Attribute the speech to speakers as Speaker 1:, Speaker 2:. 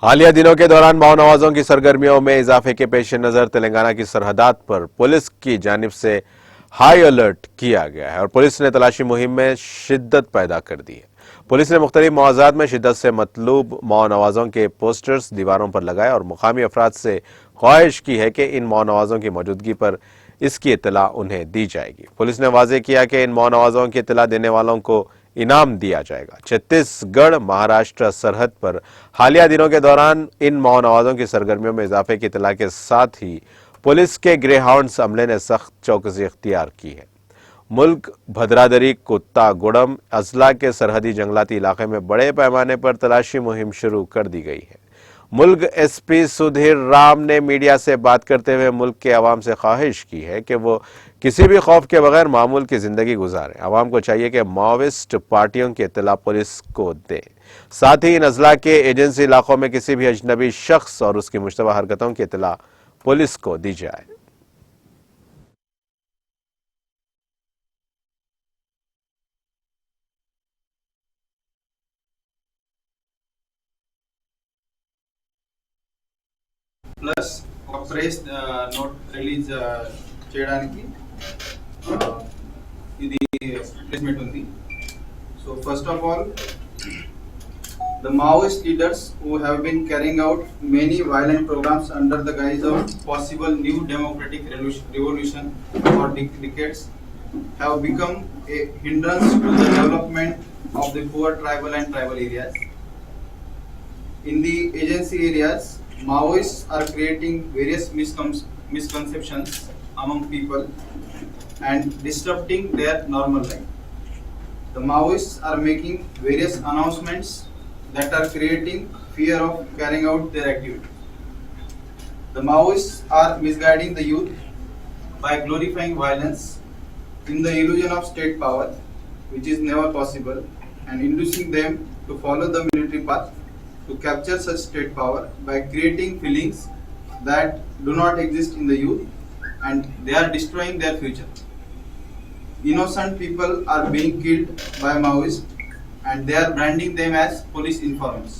Speaker 1: हालिया दिनों के दौरान माओ नवाजों की सरगर्मियों में इजाफे के पेश नजर तेलंगाना की सरहदात पर पुलिस की जानिब से हाई अलर्ट किया गया है और पुलिस ने तलाशी मुहिम में शिद्दत पैदा कर दी है। पुलिस ने मुख्तलिफ मवाज़ात में शिद्दत से मतलूब माओ नवाजों के पोस्टर्स दीवारों पर लगाए और मुकामी अफराद से ख्वाहिश की है कि इन माओ नवाजों की मौजूदगी पर इसकी इत्तला उन्हें दी जाएगी। पुलिस ने वाजे किया कि इन माओ नवाजों की इत्तला देने वालों को इनाम दिया जाएगा। छत्तीसगढ़ महाराष्ट्र सरहद पर हालिया दिनों के दौरान इन माओ नवाजों की सरगर्मियों में इजाफे की इत्तला के साथ ही पुलिस के ग्रे हाउंड्स अमले ने सख्त चौकसी इख्तियार की है। मुल्क भद्रादरी कुत्ता गुड़म अजला के सरहदी जंगलाती इलाके में बड़े पैमाने पर तलाशी मुहिम शुरू कर दी गई है। मुल्क एसपी सुधीर राम ने मीडिया से बात करते हुए मुल्क के अवाम से ख्वाहिश की है कि वो किसी भी खौफ के बगैर मामूल की जिंदगी गुजारें। अवाम को चाहिए कि माओविस्ट पार्टियों की इत्तला पुलिस को दें। साथ ही इन अजला के एजेंसी इलाकों में किसी भी अजनबी शख्स और उसकी मुश्तबा हरकतों की इत्तला पुलिस को दी जाए।
Speaker 2: ప్లస్ ఒక ప్రైస్ నోట్ రిలీజ్ చేయడానికి ఇది ప్లేస్మెంట్ ఉంది. So first of all the Maoist leaders who have been carrying out many violent programs under the guise of possible new democratic revolution for decades have become a hindrance to the development of the poor tribal and tribal areas. In the agency areas, Maoists are creating various misconceptions among people and disrupting their normal life. The Maoists are making various announcements that are creating fear of carrying out their activity. The Maoists are misguiding the youth by glorifying violence in the illusion of state power, which is never possible, and inducing them to follow the military path to capture such state power by creating feelings that do not exist in the youth, and they are destroying their future. Innocent people are being killed by Maoists and they are branding them as police informants.